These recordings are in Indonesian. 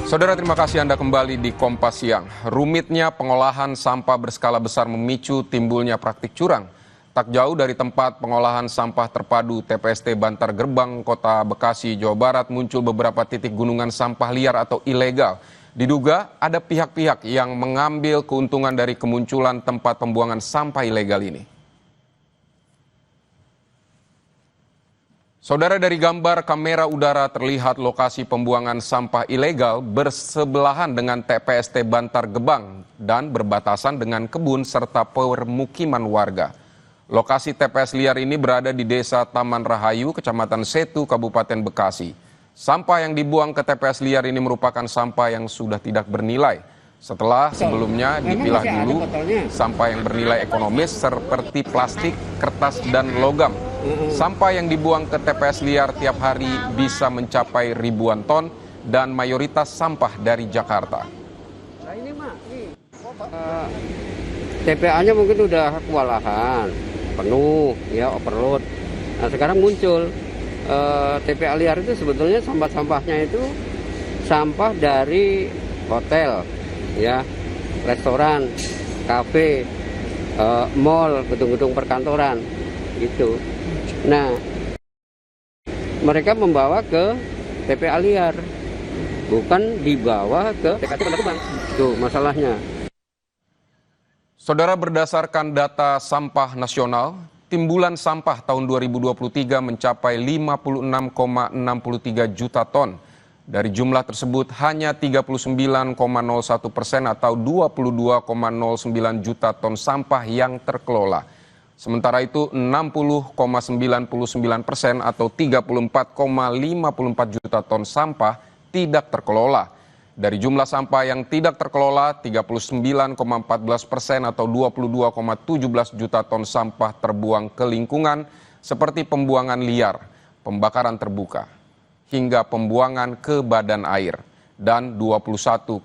Saudara, terima kasih Anda kembali di Kompas Siang. Rumitnya pengolahan sampah berskala besar memicu timbulnya praktik curang. Tak jauh dari tempat pengolahan sampah terpadu TPST Bantar Gebang, Kota Bekasi, Jawa Barat, muncul beberapa titik gunungan sampah liar atau ilegal. Diduga ada pihak-pihak yang mengambil keuntungan dari kemunculan tempat pembuangan sampah ilegal ini. Saudara, dari gambar kamera udara terlihat lokasi pembuangan sampah ilegal bersebelahan dengan TPST Bantar Gebang dan berbatasan dengan kebun serta permukiman warga. Lokasi TPS liar ini berada di Desa Taman Rahayu, Kecamatan Setu, Kabupaten Bekasi. Sampah yang dibuang ke TPS liar ini merupakan sampah yang sudah tidak bernilai. Setelah sebelumnya dipilah dulu sampah yang bernilai ekonomis seperti plastik, kertas, dan logam. Sampah yang dibuang ke TPS liar tiap hari bisa mencapai ribuan ton dan mayoritas sampah dari Jakarta. Nah ini TPA-nya mungkin udah kewalahan, penuh, ya overload. Nah sekarang muncul TPA liar itu sebetulnya sampah-sampahnya itu sampah dari hotel, ya, restoran, kafe, mall, gedung-gedung perkantoran, gitu. Nah, mereka membawa ke TPA liar, bukan dibawa ke TPST Bantar Gebang. Tuh masalahnya. Saudara, berdasarkan data sampah nasional, timbulan sampah tahun 2023 mencapai 56,63 juta ton. Dari jumlah tersebut hanya 39,01% atau 22,09 juta ton sampah yang terkelola. Sementara itu 60,99% atau 34,54 juta ton sampah tidak terkelola. Dari jumlah sampah yang tidak terkelola, 39,14% atau 22,17 juta ton sampah terbuang ke lingkungan seperti pembuangan liar, pembakaran terbuka, hingga pembuangan ke badan air. Dan 21,85%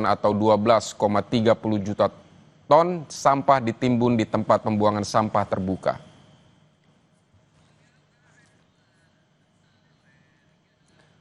atau 12,30 juta ton sampah ditimbun di tempat pembuangan sampah terbuka.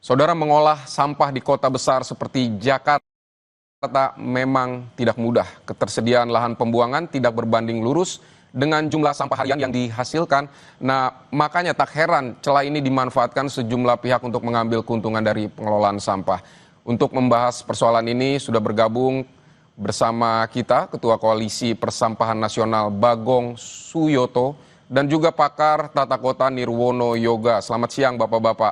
Saudara, mengolah sampah di kota besar seperti Jakarta memang tidak mudah. Ketersediaan lahan pembuangan tidak berbanding lurus dengan jumlah sampah harian yang dihasilkan. Nah, makanya tak heran celah ini dimanfaatkan sejumlah pihak untuk mengambil keuntungan dari pengelolaan sampah. Untuk membahas persoalan ini sudah bergabung bersama kita Ketua Koalisi Persampahan Nasional Bagong Suyoto dan juga pakar tata kota Nirwono Yoga. Selamat siang Bapak-Bapak.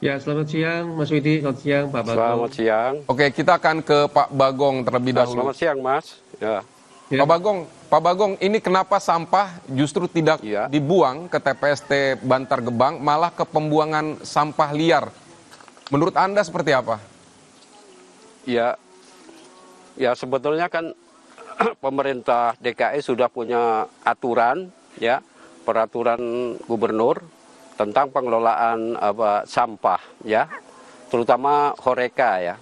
Ya, selamat siang Mas Widi, selamat siang Pak Bagong. Selamat siang. Oke, kita akan ke Pak Bagong terlebih dahulu. Selamat siang Mas. Ya. Pak Bagong, ini kenapa sampah justru tidak dibuang ke TPST Bantar Gebang, malah ke pembuangan sampah liar? Menurut Anda seperti apa? Ya sebetulnya kan pemerintah DKI sudah punya aturan, ya, peraturan gubernur tentang pengelolaan sampah, ya, terutama HoReCa, ya,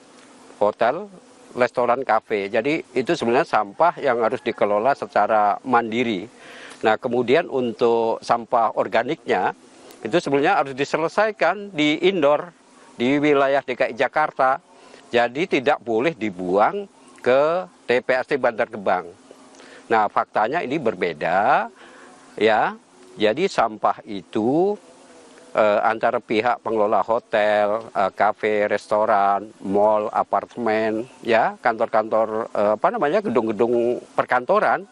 hotel, restoran, kafe. Jadi itu sebenarnya sampah yang harus dikelola secara mandiri. Nah kemudian untuk sampah organiknya itu sebenarnya harus diselesaikan di indoor di wilayah DKI Jakarta. Jadi tidak boleh dibuang ke TPST Bantar Gebang. Nah faktanya ini berbeda, ya. Jadi sampah itu antara pihak pengelola hotel, kafe, restoran, mall, apartemen, ya, kantor-kantor, gedung-gedung perkantoran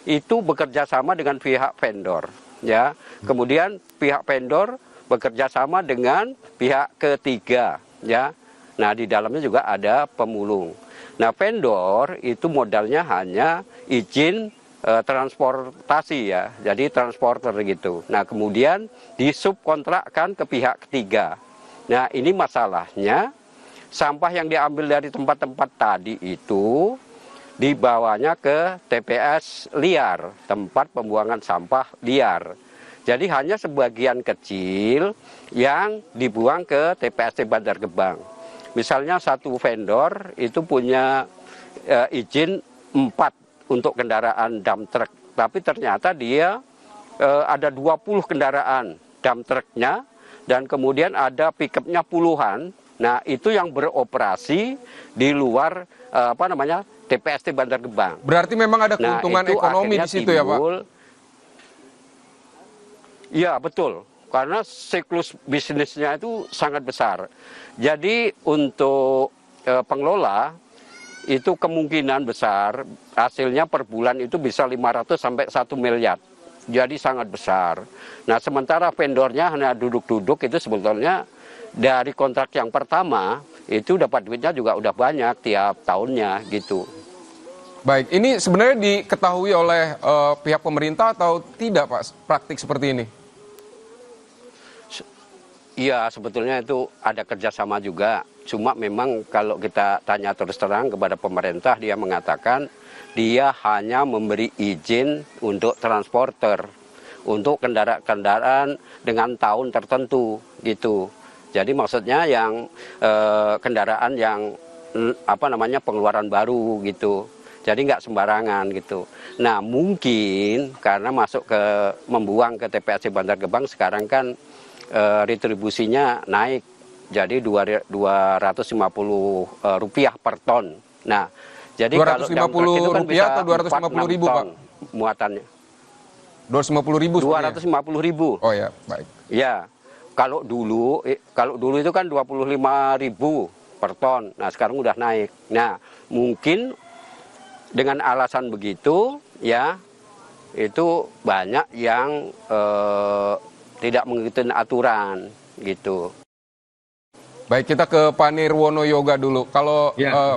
itu bekerja sama dengan pihak vendor, ya. Kemudian pihak vendor bekerja sama dengan pihak ketiga, ya. Nah di dalamnya juga ada pemulung. Nah vendor itu modalnya hanya izin transportasi, ya, jadi transporter gitu. Nah kemudian disubkontrakkan ke pihak ketiga. Nah ini masalahnya sampah yang diambil dari tempat-tempat tadi itu dibawanya ke TPS liar, tempat pembuangan sampah liar. Jadi hanya sebagian kecil yang dibuang ke TPST Bantar Gebang. Misalnya satu vendor itu punya izin 4 untuk kendaraan dump truck, tapi ternyata dia ada 20 kendaraan dump trucknya dan kemudian ada pickupnya puluhan, Nah, itu yang beroperasi di luar TPST Bantar Gebang. Berarti memang ada keuntungan itu ekonomi akhirnya di situ ya, Pak? Iya, betul. Karena siklus bisnisnya itu sangat besar. Jadi untuk pengelola itu kemungkinan besar hasilnya per bulan itu bisa 500 sampai 1 miliar. Jadi sangat besar. Nah, sementara vendornya hanya duduk-duduk, itu sebetulnya dari kontrak yang pertama itu dapat duitnya juga udah banyak tiap tahunnya gitu. Baik, ini sebenarnya diketahui oleh pihak pemerintah atau tidak, Pak, praktik seperti ini? Iya, sebetulnya itu ada kerjasama juga. Cuma memang kalau kita tanya terus terang kepada pemerintah, dia mengatakan dia hanya memberi izin untuk transporter, untuk kendaraan-kendaraan dengan tahun tertentu gitu. Jadi maksudnya yang kendaraan yang pengeluaran baru gitu. Jadi nggak sembarangan gitu. Nah, mungkin karena membuang ke TPST Bantar Gebang sekarang kan retribusinya naik jadi Rp250 per ton. Nah, jadi kalau dump truck itu kan bisa atau 250.000, Pak? Muatannya. 250.000. 250.000. Oh ya, baik. Ya. Kalau dulu itu kan 25.000 per ton. Nah, sekarang udah naik. Nah, mungkin dengan alasan begitu ya, itu banyak yang tidak mengikuti aturan gitu. Baik, kita ke Pak Nirwono Yoga dulu. Kalau Ya,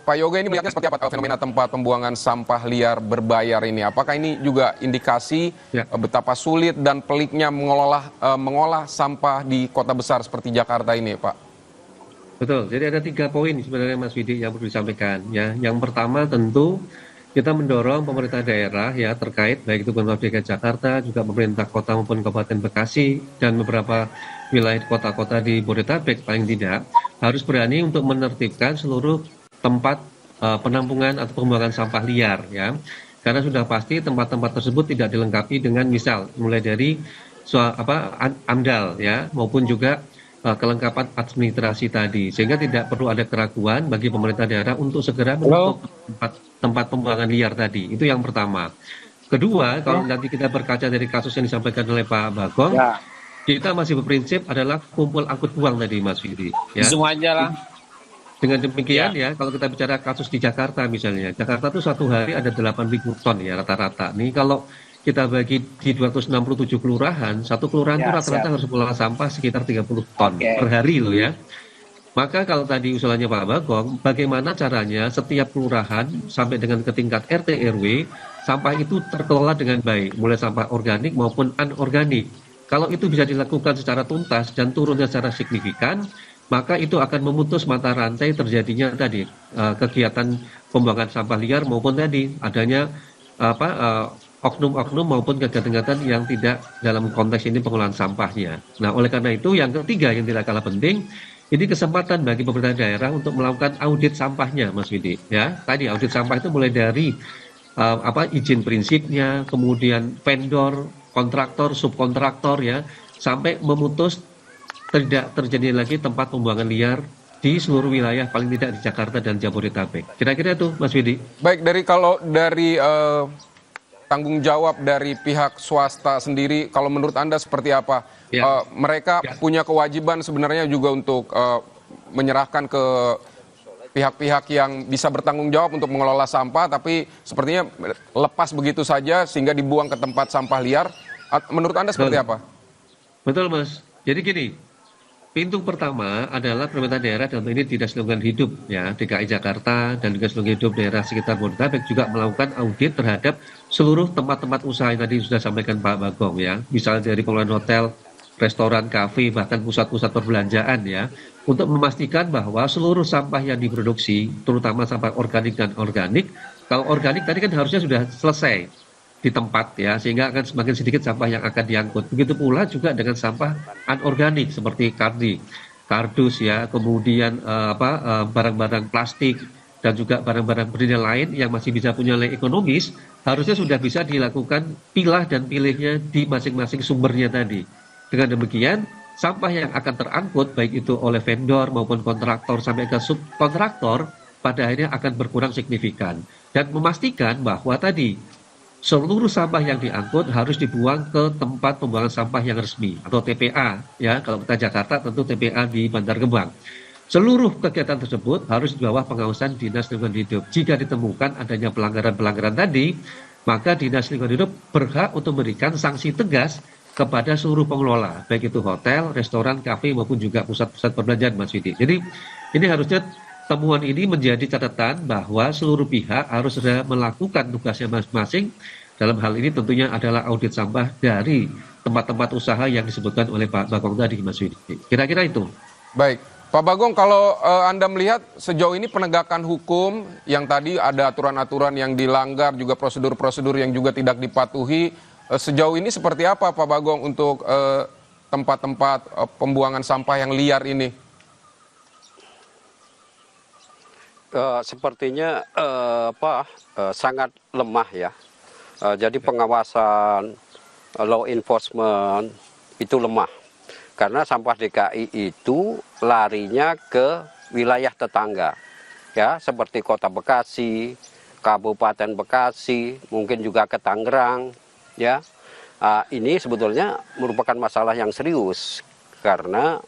Pak Yoga ini melihatnya seperti apa fenomena tempat pembuangan sampah liar berbayar ini? Apakah ini juga indikasi betapa sulit dan peliknya mengolah sampah di kota besar seperti Jakarta ini, Pak? betul. Jadi ada 3 poin sebenarnya Mas Widi yang perlu disampaikan. Ya, yang pertama tentu kita mendorong pemerintah daerah ya terkait baik itu Pemprov DKI Jakarta, juga pemerintah kota maupun Kabupaten Bekasi dan beberapa wilayah kota-kota di Bodetabek paling tidak harus berani untuk menertibkan seluruh tempat penampungan atau pembuangan sampah liar ya. Karena sudah pasti tempat-tempat tersebut tidak dilengkapi dengan misal mulai dari AMDAL ya maupun juga kelengkapan administrasi tadi, sehingga tidak perlu ada keraguan bagi pemerintah daerah untuk segera menutup tempat pembuangan liar tadi. Itu yang pertama. Kedua, kalau nanti kita berkaca dari kasus yang disampaikan oleh Pak Bagong, kita masih berprinsip adalah kumpul angkut buang tadi, Mas Widi. Ya. Semuanya lah. Dengan demikian ya, kalau kita bicara kasus di Jakarta misalnya, Jakarta itu satu hari ada 8.000 ton ya rata-rata. Nih kalau kita bagi di 267 kelurahan, satu kelurahan itu rata-rata harus mengolah sampah sekitar 30 ton per hari loh ya. Maka kalau tadi usulannya Pak Bagong, bagaimana caranya setiap kelurahan sampai dengan ke tingkat RT RW, sampah itu terkelola dengan baik, mulai sampah organik maupun anorganik. Kalau itu bisa dilakukan secara tuntas dan turunnya secara signifikan, maka itu akan memutus mata rantai terjadinya tadi kegiatan pembuangan sampah liar maupun tadi adanya oknum-oknum maupun kegiatan-kegiatan yang tidak dalam konteks ini pengolahan sampahnya. Nah, oleh karena itu yang ketiga yang tidak kalah penting, ini kesempatan bagi pemerintah daerah untuk melakukan audit sampahnya, Mas Widi. Ya, tadi audit sampah itu mulai dari izin prinsipnya, kemudian vendor, kontraktor, subkontraktor ya, sampai memutus tidak terjadi lagi tempat pembuangan liar di seluruh wilayah paling tidak di Jakarta dan Jabodetabek. Kira-kira itu, Mas Widi. Baik, dari tanggung jawab dari pihak swasta sendiri, kalau menurut Anda seperti apa? Ya. Mereka punya kewajiban sebenarnya juga untuk menyerahkan ke pihak-pihak yang bisa bertanggung jawab untuk mengelola sampah, tapi sepertinya lepas begitu saja sehingga dibuang ke tempat sampah liar. Menurut Anda seperti apa? Betul, Mas. Jadi gini, pintu pertama adalah pemerintah daerah dalam ini Dinas Lingkungan Hidup ya DKI Jakarta dan juga Lingkungan Hidup daerah sekitar Bodetabek juga melakukan audit terhadap seluruh tempat-tempat usaha yang tadi sudah sampaikan Pak Bagong ya, misalnya dari pengelolaan hotel, restoran, kafe, bahkan pusat-pusat perbelanjaan ya, untuk memastikan bahwa seluruh sampah yang diproduksi, terutama sampah organik dan organik, kalau organik tadi kan harusnya sudah selesai di tempat ya, sehingga akan semakin sedikit sampah yang akan diangkut. Begitu pula juga dengan sampah anorganik seperti kardus ya, kemudian barang-barang plastik dan juga barang-barang bernilai lain yang masih bisa punya nilai ekonomis, harusnya sudah bisa dilakukan pilah dan pilihnya di masing-masing sumbernya tadi. Dengan demikian, sampah yang akan terangkut baik itu oleh vendor maupun kontraktor sampai ke subkontraktor pada akhirnya akan berkurang signifikan, dan memastikan bahwa tadi seluruh sampah yang diangkut harus dibuang ke tempat pembuangan sampah yang resmi atau TPA, ya kalau kita Jakarta tentu TPA di Bantar Gebang. Seluruh kegiatan tersebut harus di bawah pengawasan Dinas Lingkungan Hidup. Jika ditemukan adanya pelanggaran-pelanggaran tadi, maka Dinas Lingkungan Hidup berhak untuk memberikan sanksi tegas kepada seluruh pengelola, baik itu hotel, restoran, kafe, maupun juga pusat-pusat perbelanjaan, Mas Widi. Jadi ini harusnya temuan ini menjadi catatan bahwa seluruh pihak harus sudah melakukan tugasnya masing-masing. Dalam hal ini tentunya adalah audit sampah dari tempat-tempat usaha yang disebutkan oleh Pak Bagong tadi, Mas Widi. Kira-kira itu. Baik, Pak Bagong, kalau Anda melihat sejauh ini penegakan hukum yang tadi ada aturan-aturan yang dilanggar, juga prosedur-prosedur yang juga tidak dipatuhi, sejauh ini seperti apa Pak Bagong untuk tempat-tempat pembuangan sampah yang liar ini? Sepertinya sangat lemah ya. Jadi pengawasan, law enforcement itu lemah. Karena sampah DKI itu larinya ke wilayah tetangga. Ya, seperti Kota Bekasi, Kabupaten Bekasi, mungkin juga ke Tangerang. Ya, ini sebetulnya merupakan masalah yang serius karena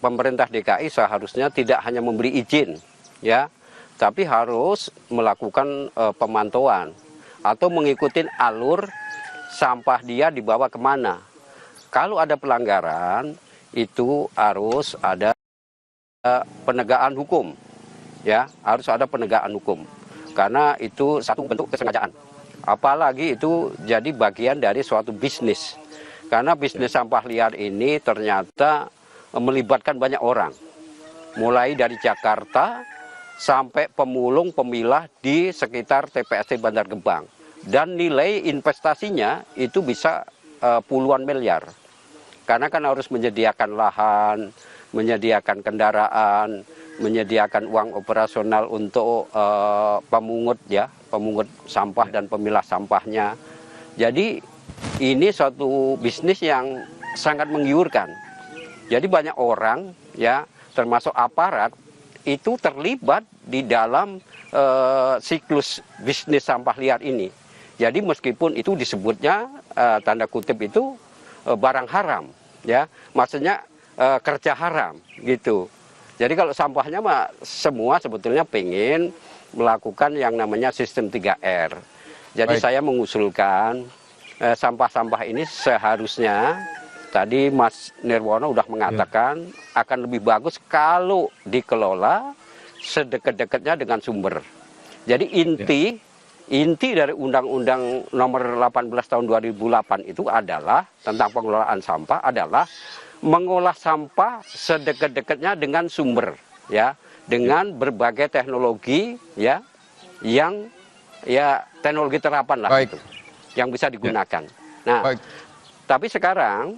pemerintah DKI seharusnya tidak hanya memberi izin, ya, tapi harus melakukan pemantauan atau mengikuti alur sampah dia dibawa kemana. Kalau ada pelanggaran itu harus ada penegakan hukum, ya, harus ada penegakan hukum karena itu satu bentuk kesengajaan. Apalagi itu jadi bagian dari suatu bisnis. Karena bisnis sampah liar ini ternyata melibatkan banyak orang. Mulai dari Jakarta sampai pemulung pemilah di sekitar TPST Bantar Gebang. Dan nilai investasinya itu bisa puluhan miliar. Karena kan harus menyediakan lahan, menyediakan kendaraan, menyediakan uang operasional untuk pemungut, ya, pemungut sampah dan pemilah sampahnya. Jadi ini suatu bisnis yang sangat menggiurkan. Jadi banyak orang, ya, termasuk aparat itu terlibat di dalam siklus bisnis sampah liar ini. Jadi meskipun itu disebutnya tanda kutip itu barang haram, ya, maksudnya kerja haram gitu. Jadi kalau sampahnya mah semua sebetulnya pengen melakukan yang namanya sistem 3R. Jadi saya mengusulkan sampah-sampah ini seharusnya, tadi Mas Nirwono udah mengatakan akan lebih bagus kalau dikelola sedekat-dekatnya dengan sumber. Jadi inti dari Undang-Undang Nomor 18 Tahun 2008 itu adalah tentang pengelolaan sampah adalah mengolah sampah sedekat-dekatnya dengan sumber, ya, dengan berbagai teknologi, ya, yang ya teknologi terapan lah itu, yang bisa digunakan. Nah, tapi sekarang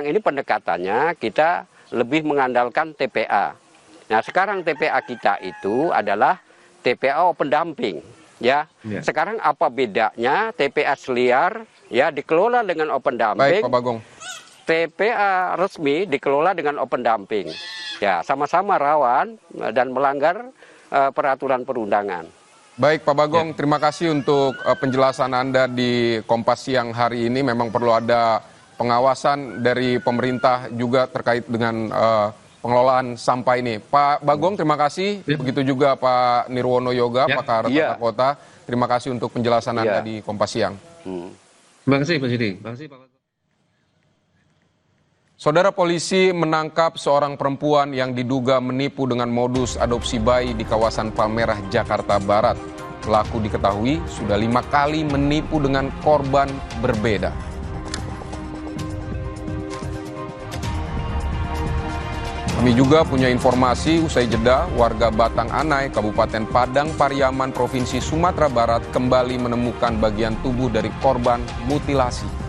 ini pendekatannya kita lebih mengandalkan TPA. Nah, sekarang TPA kita itu adalah TPA open dumping, ya. Sekarang apa bedanya TPA liar, ya, dikelola dengan open dumping? Baik, Pak Bagong. TPA resmi dikelola dengan open dumping, ya, sama-sama rawan dan melanggar peraturan perundangan. Baik Pak Bagong, terima kasih untuk penjelasan Anda di Kompas Siang hari ini. Memang perlu ada pengawasan dari pemerintah juga terkait dengan pengelolaan sampah ini. Pak Bagong, terima kasih. Begitu juga Pak Nirwono Yoga, pakar tata kota. Terima kasih untuk penjelasan Anda di Kompas Siang. Terima kasih Pak Sidi. Terima kasih Pak Bagong. Saudara, polisi menangkap seorang perempuan yang diduga menipu dengan modus adopsi bayi di kawasan Palmerah, Jakarta Barat. Pelaku diketahui sudah 5 kali menipu dengan korban berbeda. Kami juga punya informasi usai jeda, warga Batang Anai, Kabupaten Padang Pariaman, Provinsi Sumatera Barat kembali menemukan bagian tubuh dari korban mutilasi.